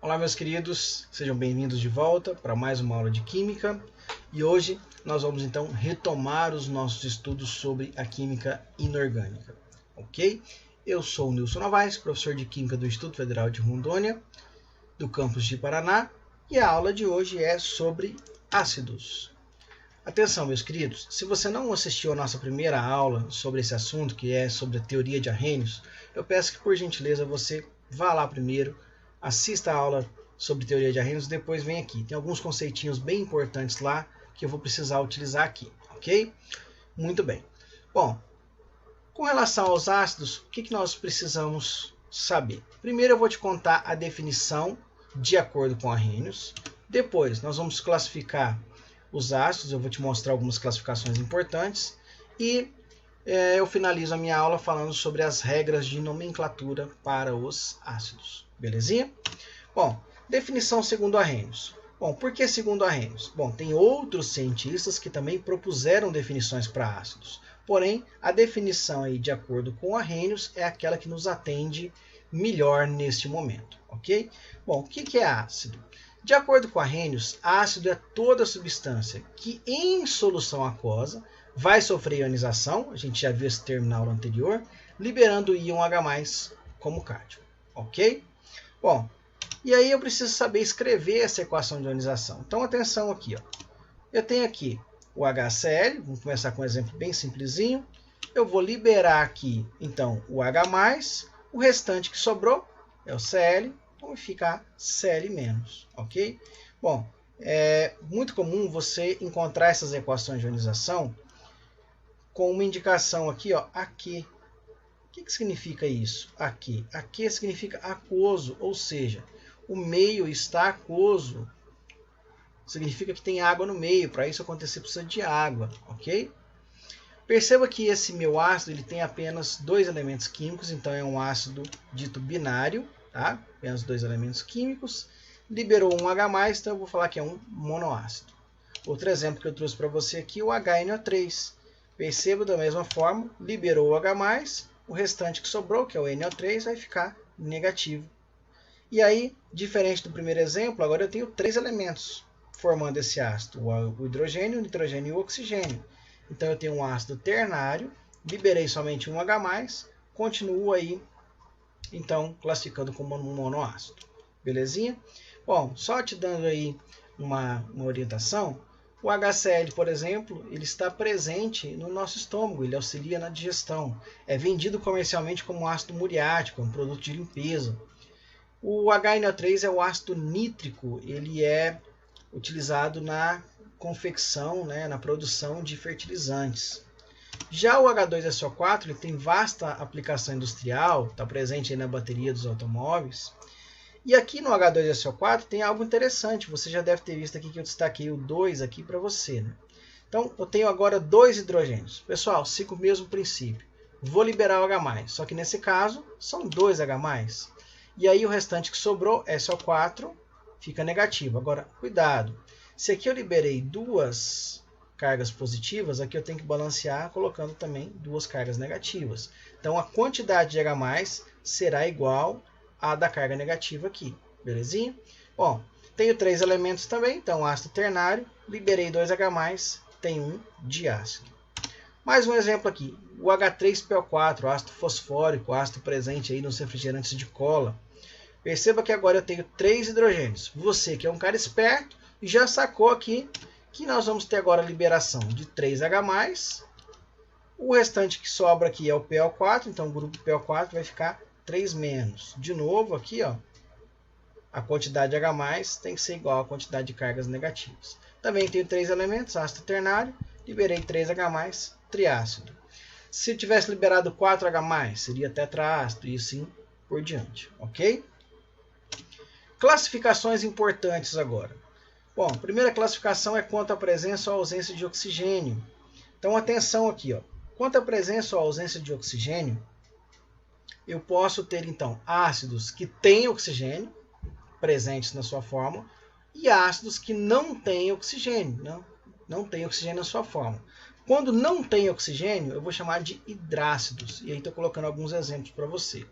Olá, meus queridos, sejam bem-vindos de volta para mais uma aula de Química. E hoje nós vamos então retomar os nossos estudos sobre a Química Inorgânica, ok? Eu sou o Nilson Novaes, professor de Química do Instituto Federal de Rondônia, do campus de Paraná, e a aula de hoje é sobre ácidos. Atenção, meus queridos, se você não assistiu a nossa primeira aula sobre esse assunto, que é sobre a teoria de arrênios, eu peço que, por gentileza, você vá lá primeiro, assista a aula sobre teoria de arrênios, depois vem aqui. Tem alguns conceitinhos bem importantes lá que eu vou precisar utilizar aqui, ok? Muito bem. Bom, com relação aos ácidos, o que nós precisamos saber? Primeiro eu vou te contar a definição de acordo com arrênios. Depois nós vamos classificar os ácidos, eu vou te mostrar algumas classificações importantes. E eu finalizo a minha aula falando sobre as regras de nomenclatura para os ácidos. Belezinha? Bom, definição segundo arrênios. Bom, por que segundo arrênios? Bom, tem outros cientistas que também propuseram definições para ácidos. Porém, a definição aí de acordo com arrênios é aquela que nos atende melhor neste momento, ok? Bom, o que é ácido? De acordo com arrênios, ácido é toda substância que em solução aquosa vai sofrer ionização, a gente já viu esse termo na aula anterior, liberando o íon H+, como cátion, ok? Bom, e aí eu preciso saber escrever essa equação de ionização. Então, atenção aqui, ó. Eu tenho aqui o HCl, vamos começar com um exemplo bem simplesinho. Eu vou liberar aqui, então, o H+, o restante que sobrou é o Cl, então vai ficar Cl-, ok? Bom, é muito comum você encontrar essas equações de ionização com uma indicação aqui, ó, aqui. O que significa isso? Aqui. Aqui significa aquoso, ou seja, o meio está aquoso. Significa que tem água no meio. Para isso acontecer, precisa de água, ok? Perceba que esse meu ácido ele tem apenas dois elementos químicos, então é um ácido dito binário, tá? Apenas dois elementos químicos. Liberou um H+, então eu vou falar que é um monoácido. Outro exemplo que eu trouxe para você aqui, o HNO3. Perceba da mesma forma, liberou o H+, o restante que sobrou, que é o NO3, vai ficar negativo. E aí, diferente do primeiro exemplo, agora eu tenho três elementos formando esse ácido, o hidrogênio, o nitrogênio e o oxigênio. Então eu tenho um ácido ternário, liberei somente um H+, continuo aí, então, classificando como um monoácido. Belezinha? Bom, só te dando aí uma orientação, o HCl, por exemplo, ele está presente no nosso estômago, ele auxilia na digestão. É vendido comercialmente como ácido muriático, é um produto de limpeza. O HNO3 é o ácido nítrico, ele é utilizado na confecção, né, na produção de fertilizantes. Já o H2SO4 ele tem vasta aplicação industrial, está presente aí na bateria dos automóveis. E aqui no H2SO4 tem algo interessante, você já deve ter visto aqui que eu destaquei o 2 aqui para você, né? Então eu tenho agora dois hidrogênios. Pessoal, siga o mesmo princípio. Vou liberar o H+, só que nesse caso são dois H+. E aí o restante que sobrou, SO4, fica negativo. Agora, cuidado, se aqui eu liberei duas cargas positivas, aqui eu tenho que balancear colocando também duas cargas negativas. Então a quantidade de H+ será igual à da carga negativa aqui, belezinha? Bom, tenho três elementos também, então ácido ternário, liberei 2 H+, tem um diácido. Mais um exemplo aqui, o H3PO4, ácido fosfórico, ácido presente aí nos refrigerantes de cola. Perceba que agora eu tenho três hidrogênios. Você que é um cara esperto, já sacou aqui que nós vamos ter agora a liberação de 3 H+. O restante que sobra aqui é o PO4, então o grupo PO4 vai ficar 3-. De novo aqui, ó, a quantidade de H+ tem que ser igual à quantidade de cargas negativas. Também tenho três elementos, ácido ternário, liberei 3 H+, triácido. Se eu tivesse liberado 4 H+, seria tetraácido e assim por diante, ok? Classificações importantes agora. Bom, a primeira classificação é quanto à presença ou ausência de oxigênio. Então, atenção aqui, ó. Quanto à presença ou ausência de oxigênio, eu posso ter, então, ácidos que têm oxigênio presentes na sua fórmula e ácidos que não têm oxigênio, não têm oxigênio na sua fórmula. Quando não tem oxigênio, eu vou chamar de hidrácidos. E aí estou colocando alguns exemplos para você.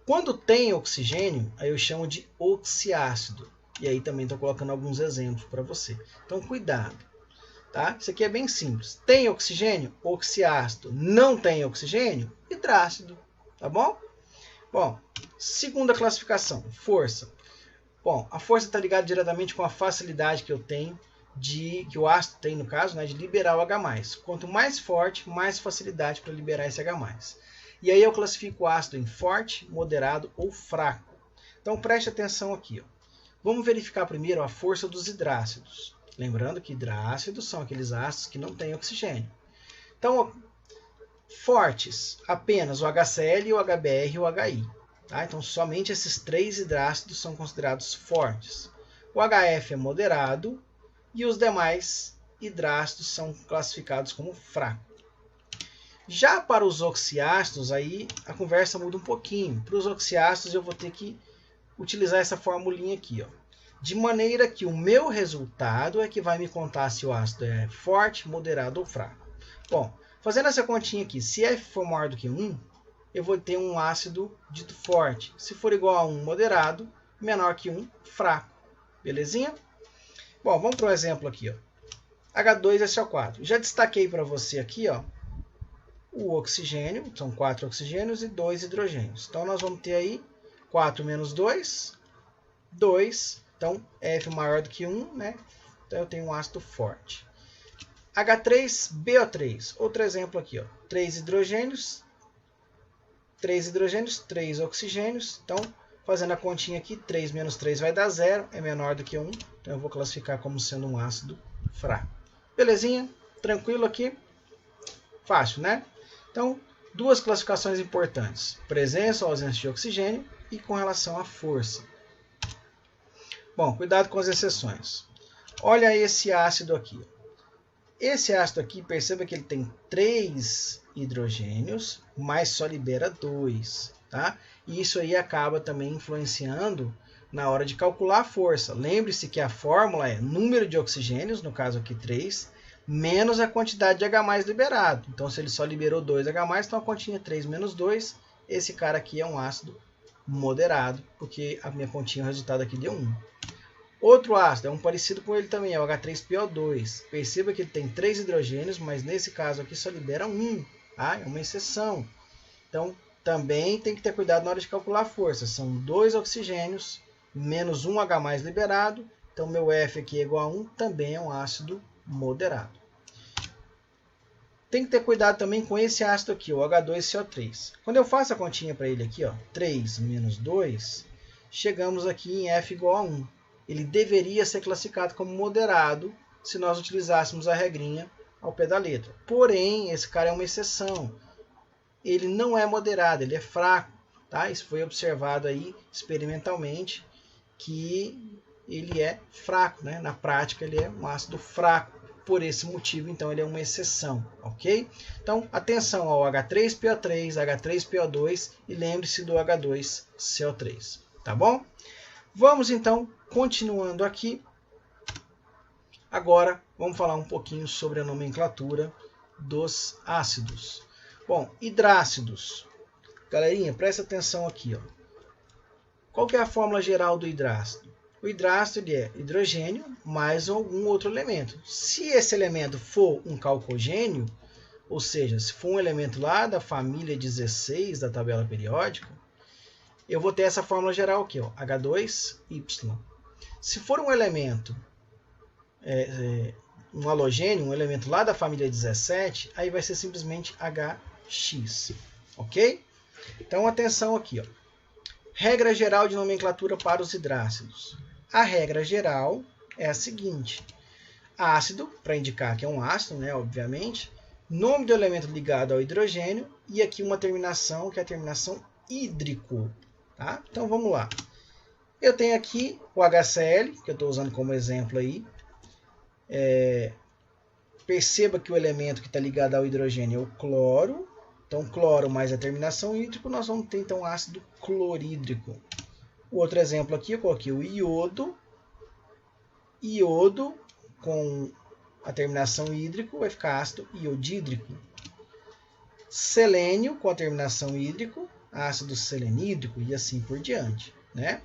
Quando tem oxigênio, aí eu chamo de oxiácido. E aí também estou colocando alguns exemplos para você. Então, cuidado. Tá? Isso aqui é bem simples. Tem oxigênio? Oxiácido. Não tem oxigênio? Hidrácido. Tá bom? Bom, segunda classificação, força. Bom, a força está ligada diretamente com a facilidade que eu tenho, que o ácido tem, no caso, né, de liberar o H+. Quanto mais forte, mais facilidade para liberar esse H+. E aí eu classifico o ácido em forte, moderado ou fraco. Então preste atenção aqui. Ó. Vamos verificar primeiro a força dos hidrácidos. Lembrando que hidrácidos são aqueles ácidos que não têm oxigênio. Então, fortes, apenas o HCl, o HBr e o HI. Tá? Então, somente esses 3 hidrácidos são considerados fortes. O HF é moderado e os demais hidrácidos são classificados como fracos. Já para os oxiácidos, aí a conversa muda um pouquinho. Para os oxiácidos, eu vou ter que utilizar essa formulinha aqui, ó. De maneira que o meu resultado é que vai me contar se o ácido é forte, moderado ou fraco. Bom, fazendo essa continha aqui, se F for maior do que 1, eu vou ter um ácido dito forte. Se for igual a 1, moderado, menor que 1, fraco. Belezinha? Bom, vamos para o exemplo aqui. Ó. H2SO4. Já destaquei para você aqui ó, o oxigênio, são 4 oxigênios e 2 hidrogênios. Então, nós vamos ter aí 4 menos 2, 2. Então, F maior do que 1, né? Então, eu tenho um ácido forte. H3BO3. Outro exemplo aqui, ó. 3 hidrogênios, 3 oxigênios. Então, fazendo a continha aqui, 3 menos 3 vai dar 0, é menor do que 1. Então, eu vou classificar como sendo um ácido fraco. Belezinha? Tranquilo aqui? Fácil, né? Então, duas classificações importantes. Presença ou ausência de oxigênio e com relação à força. Bom, cuidado com as exceções. Olha esse ácido aqui. Esse ácido aqui, perceba que ele tem 3 hidrogênios, mas só libera 2. Tá? E isso aí acaba também influenciando na hora de calcular a força. Lembre-se que a fórmula é número de oxigênios, no caso aqui 3, menos a quantidade de H+ liberado. Então, se ele só liberou 2 H+, então a continha é 3 menos 2. Esse cara aqui é um ácido moderado, porque a minha continha, o resultado aqui deu 1. Outro ácido, é um parecido com ele também, é o H3PO2. Perceba que ele tem 3 hidrogênios, mas nesse caso aqui só libera 1. Tá? É uma exceção. Então, também tem que ter cuidado na hora de calcular a força. São 2 oxigênios menos 1 H+ liberado. Então, meu F aqui é igual a 1, também é um ácido moderado. Tem que ter cuidado também com esse ácido aqui, o H2CO3. Quando eu faço a continha para ele aqui, ó, 3 menos 2, chegamos aqui em F igual a 1. Ele deveria ser classificado como moderado se nós utilizássemos a regrinha ao pé da letra. Porém, esse cara é uma exceção. Ele não é moderado, ele é fraco. Tá? Isso foi observado aí experimentalmente, que ele é fraco. Né? Na prática, ele é um ácido fraco. Por esse motivo, então, ele é uma exceção. Ok? Então, atenção ao H3PO3, H3PO2 e lembre-se do H2CO3. Tá bom? Vamos, então, continuando aqui. Agora, vamos falar um pouquinho sobre a nomenclatura dos ácidos. Bom, hidrácidos. Galerinha, presta atenção aqui. Ó. Qual que é a fórmula geral do hidrácido? O hidrácido ele é hidrogênio mais algum outro elemento. Se esse elemento for um calcogênio, ou seja, se for um elemento lá da família 16 da tabela periódica, eu vou ter essa fórmula geral aqui, ó, H2Y. Se for um elemento, um halogênio, um elemento lá da família 17, aí vai ser simplesmente HX. Ok? Então, atenção aqui. Ó. Regra geral de nomenclatura para os hidrácidos. A regra geral é a seguinte. Ácido, para indicar que é um ácido, né, obviamente. Nome do elemento ligado ao hidrogênio. E aqui uma terminação, que é a terminação hídrico. Tá? Então, vamos lá. Eu tenho aqui o HCl, que eu estou usando como exemplo aí. Perceba que o elemento que está ligado ao hidrogênio é o cloro. Então, cloro mais a terminação hídrico, nós vamos ter então ácido clorídrico. O outro exemplo aqui, eu coloquei o iodo. Iodo com a terminação hídrico vai ficar ácido iodídrico. Selênio com a terminação hídrico, ácido selenídrico e assim por diante, né?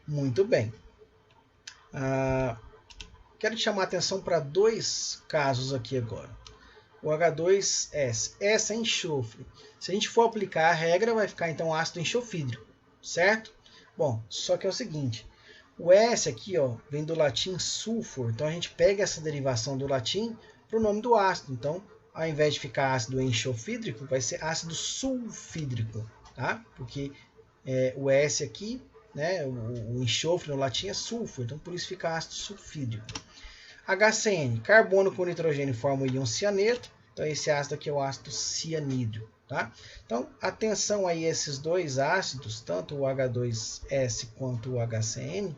Muito bem. Quero te chamar a atenção para dois casos aqui agora. O H2S. Essa é enxofre. Se a gente for aplicar a regra, vai ficar então ácido enxofídrico, certo? Bom, só que é o seguinte. O S aqui, ó, vem do latim sulfur. Então a gente pega essa derivação do latim para o nome do ácido. Então, ao invés de ficar ácido enxofídrico, vai ser ácido sulfídrico, tá? Porque o S aqui, né, o enxofre no latim é sulfur, então por isso fica ácido sulfídrico. HCN, carbono com nitrogênio forma o íon cianeto, então esse ácido aqui é o ácido cianídrico, tá? Então, atenção aí a esses dois ácidos, tanto o H2S quanto o HCN,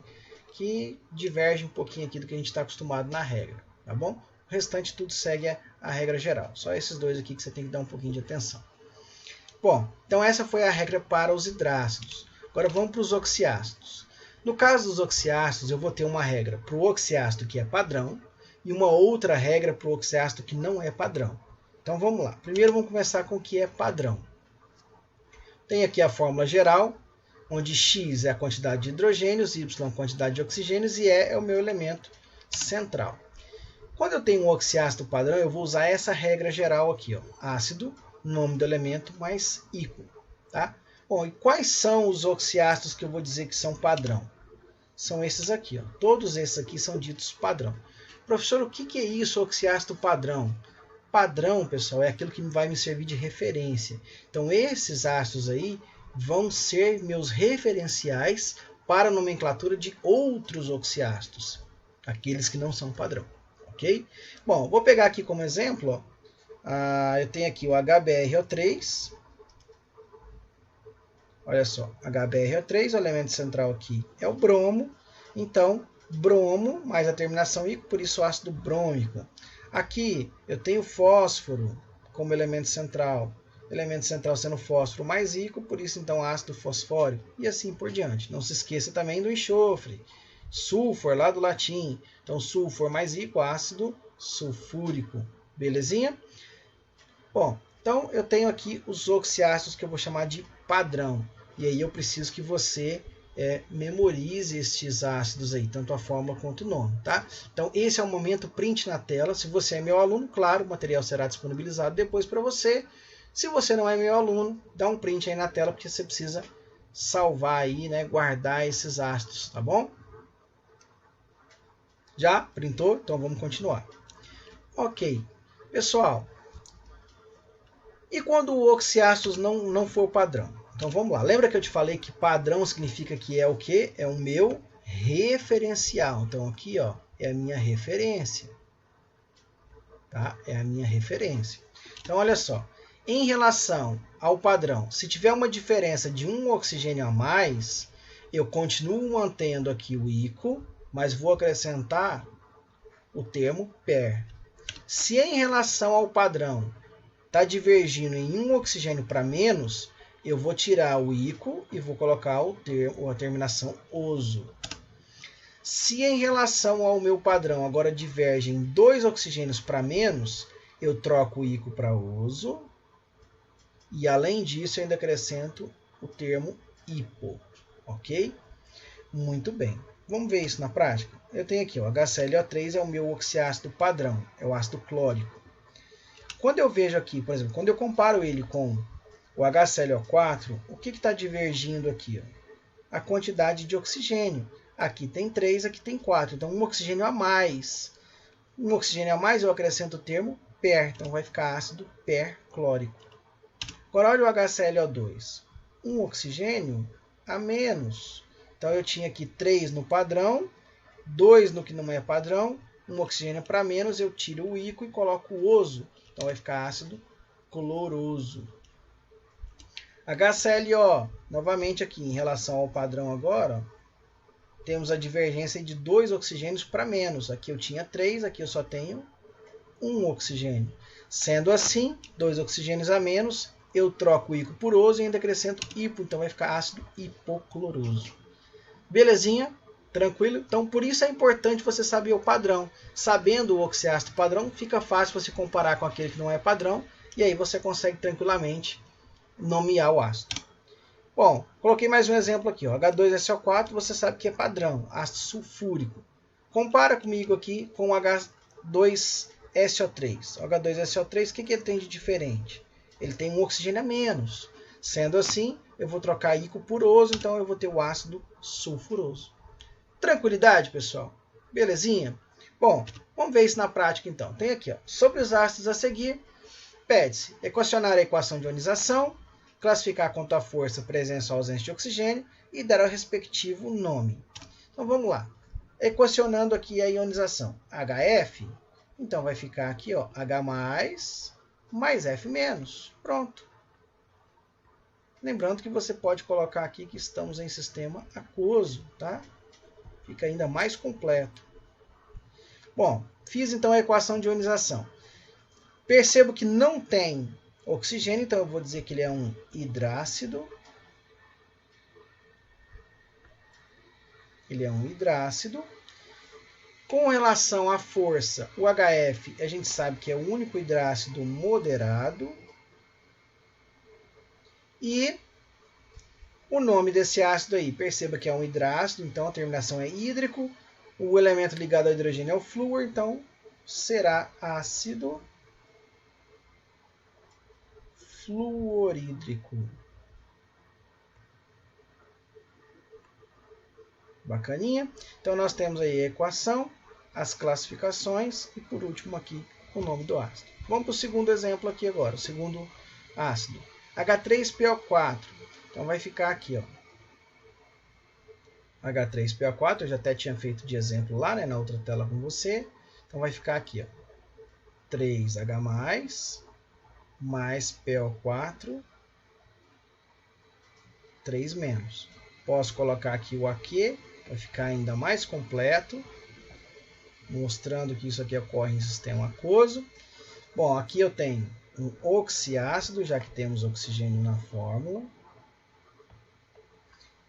que divergem um pouquinho aqui do que a gente está acostumado na regra, tá bom? O restante tudo segue a regra geral, só esses dois aqui que você tem que dar um pouquinho de atenção. Bom, então essa foi a regra para os hidrácidos. Agora vamos para os oxiácidos. No caso dos oxiácidos, eu vou ter uma regra para o oxiácido que é padrão e uma outra regra para o oxiácido que não é padrão. Então vamos lá. Primeiro vamos começar com o que é padrão. Tem aqui a fórmula geral, onde X é a quantidade de hidrogênios, Y a quantidade de oxigênios e E é o meu elemento central. Quando eu tenho um oxiácido padrão, eu vou usar essa regra geral aqui, ó. Ácido, nome do elemento, mais ícon, tá? Bom, e quais são os oxiácidos que eu vou dizer que são padrão? São esses aqui, ó. Todos esses aqui são ditos padrão. Professor, o que é isso, oxiácido padrão? Padrão, pessoal, é aquilo que vai me servir de referência. Então, esses ácidos aí vão ser meus referenciais para a nomenclatura de outros oxiácidos, aqueles que não são padrão, ok? Bom, vou pegar aqui como exemplo, ó, eu tenho aqui o HBrO3. Olha só, HBrO3, o elemento central aqui é o bromo. Então, bromo mais a terminação ícon, por isso ácido brômico. Aqui eu tenho fósforo como elemento central sendo fósforo mais ícon, por isso então ácido fosfórico e assim por diante. Não se esqueça também do enxofre, sulfur lá do latim. Então, sulfur mais ícon, ácido sulfúrico. Belezinha? Bom, então eu tenho aqui os oxiácidos que eu vou chamar de padrão. E aí eu preciso que você memorize estes ácidos aí, tanto a fórmula quanto o nome, tá? Então esse é o momento print na tela. Se você é meu aluno, claro, o material será disponibilizado depois para você. Se você não é meu aluno, dá um print aí na tela, porque você precisa salvar aí, né, guardar esses ácidos, tá bom? Já printou? Então vamos continuar. Ok, pessoal. E quando o oxiácido não for padrão? Então vamos lá. Lembra que eu te falei que padrão significa que é o quê? É o meu referencial. Então aqui, ó, é a minha referência. Tá? É a minha referência. Então olha só. Em relação ao padrão, se tiver uma diferença de um oxigênio a mais, eu continuo mantendo aqui o ícon, mas vou acrescentar o termo per. Se em relação ao padrão está divergindo em um oxigênio para menos, eu vou tirar o ícon e vou colocar a terminação oso. Se em relação ao meu padrão agora divergem 2 oxigênios para menos, eu troco o ícon para oso. E além disso, eu ainda acrescento o termo hipo. Ok? Muito bem. Vamos ver isso na prática? Eu tenho aqui, o HClO3 é o meu oxiácido padrão, é o ácido clórico. Quando eu vejo aqui, por exemplo, quando eu comparo ele com o HClO4, o que está divergindo aqui? Ó? A quantidade de oxigênio. Aqui tem 3, aqui tem 4. Então, um oxigênio a mais. Um oxigênio a mais, eu acrescento o termo per. Então, vai ficar ácido perclórico. Agora, olha o HClO2. Um oxigênio a menos. Então, eu tinha aqui 3 no padrão, 2 no que não é padrão, um oxigênio para menos, eu tiro o ícon e coloco o oso. Então, vai ficar ácido cloroso. HClO, novamente aqui, em relação ao padrão agora, temos a divergência de 2 oxigênios para menos. Aqui eu tinha 3, aqui eu só tenho 1 oxigênio. Sendo assim, 2 oxigênios a menos, eu troco o ícon por oso e ainda acrescento hipo, então vai ficar ácido hipocloroso. Belezinha? Tranquilo? Então, por isso é importante você saber o padrão. Sabendo o oxiácido padrão, fica fácil você comparar com aquele que não é padrão, e aí você consegue tranquilamente nomear o ácido. Bom, coloquei mais um exemplo aqui, ó, H2SO4, você sabe que é padrão, ácido sulfúrico. Compara comigo aqui com o H2SO3. O H2SO3, o que ele tem de diferente? Ele tem um oxigênio a menos. Sendo assim, eu vou trocar ícaro por oso, então eu vou ter o ácido sulfuroso. Tranquilidade, pessoal? Belezinha? Bom, vamos ver isso na prática então. Tem aqui, ó, sobre os ácidos a seguir, pede-se equacionar a equação de ionização, classificar quanto à força, presença ou ausência de oxigênio e dar o respectivo nome. Então vamos lá. Equacionando aqui a ionização. HF, então vai ficar aqui, ó, H mais F menos. Pronto. Lembrando que você pode colocar aqui que estamos em sistema aquoso, tá? Fica ainda mais completo. Bom, fiz então a equação de ionização. Percebo que não tem oxigênio, então eu vou dizer que ele é um hidrácido. Ele é um hidrácido. Com relação à força, o HF, a gente sabe que é o único hidrácido moderado. E o nome desse ácido aí, perceba que é um hidrácido, então a terminação é hídrico. O elemento ligado ao hidrogênio é o flúor, então será ácido fluorídrico. Bacaninha. Então nós temos aí a equação, as classificações e por último aqui o nome do ácido. Vamos para o segundo exemplo aqui agora, o segundo ácido. H3PO4. Então vai ficar aqui, ó. H3PO4, eu já até tinha feito de exemplo lá, né, na outra tela com você. Então vai ficar aqui, ó. 3H mais PO4, 3 menos. Posso colocar aqui o AQ, para ficar ainda mais completo, mostrando que isso aqui ocorre em sistema aquoso. Bom, aqui eu tenho um oxiácido, já que temos oxigênio na fórmula.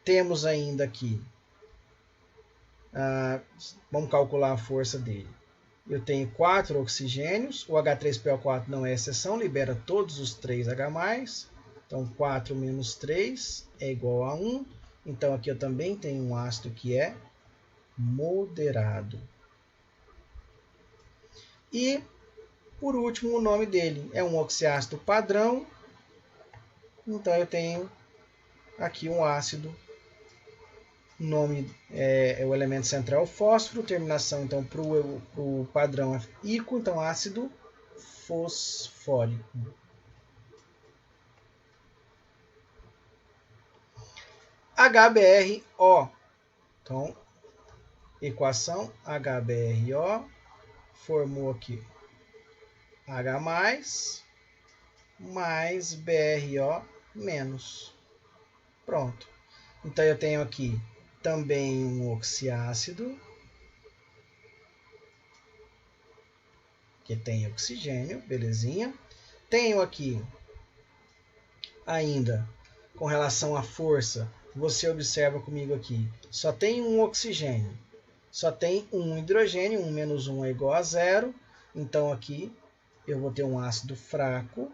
Temos ainda aqui, vamos calcular a força dele. Eu tenho 4 oxigênios, o H3PO4 não é exceção, libera todos os 3H+. Então 4 menos 3 é igual a 1. Então aqui eu também tenho um ácido que é moderado. E, por último, o nome dele é um oxiácido padrão. Então eu tenho aqui um ácido. O nome é o elemento central fósforo. Terminação, então, para o padrão é ico, então ácido fosfórico. HBrO. Então, equação HBrO formou aqui H mais BrO menos. Pronto. Então eu tenho aqui também um oxiácido que tem oxigênio, belezinha. Tenho aqui ainda com relação à força, você observa comigo aqui, só tem um oxigênio, só tem um hidrogênio, 1 menos 1 é igual a 0, então aqui eu vou ter um ácido fraco.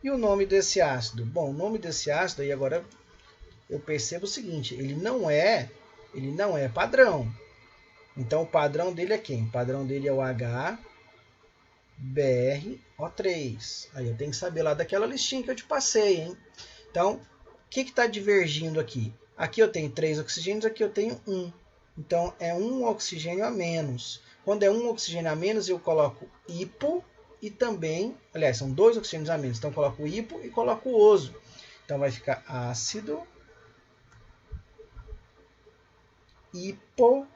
E o nome desse ácido? Bom, o nome desse ácido, aí agora eu percebo o seguinte, ele não é padrão. Então o padrão dele é quem? O padrão dele é o HBrO3. Aí eu tenho que saber lá daquela listinha que eu te passei, hein? Então, o que está divergindo aqui? Aqui eu tenho 3 oxigênios, aqui eu tenho 1. Então, é um oxigênio a menos. Quando é um oxigênio a menos, eu coloco hipo e também... Aliás, são 2 oxigênios a menos. Então, eu coloco hipo e coloco oso. Então, vai ficar ácido hipo.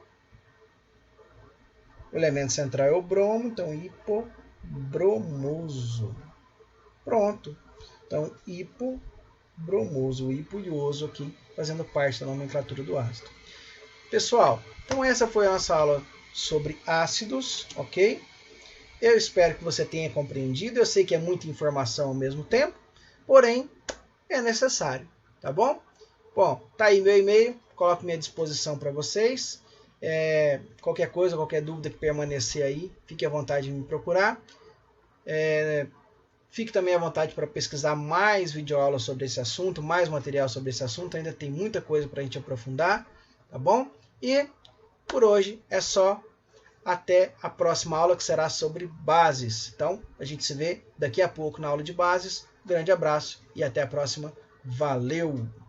O elemento central é o bromo, então hipobromoso. Pronto. Então, hipobromoso, o hipo e o oso aqui, fazendo parte da nomenclatura do ácido. Pessoal, então essa foi a nossa aula sobre ácidos, ok? Eu espero que você tenha compreendido. Eu sei que é muita informação ao mesmo tempo, porém é necessário, tá bom? Bom, tá aí meu e-mail, coloco à minha disposição para vocês. Qualquer coisa, qualquer dúvida que permanecer aí, fique à vontade de me procurar. Fique também à vontade para pesquisar mais videoaulas sobre esse assunto, mais material sobre esse assunto, ainda tem muita coisa para a gente aprofundar, tá bom? E por hoje é só, até a próxima aula que será sobre bases. Então, a gente se vê daqui a pouco na aula de bases. Grande abraço e até a próxima. Valeu!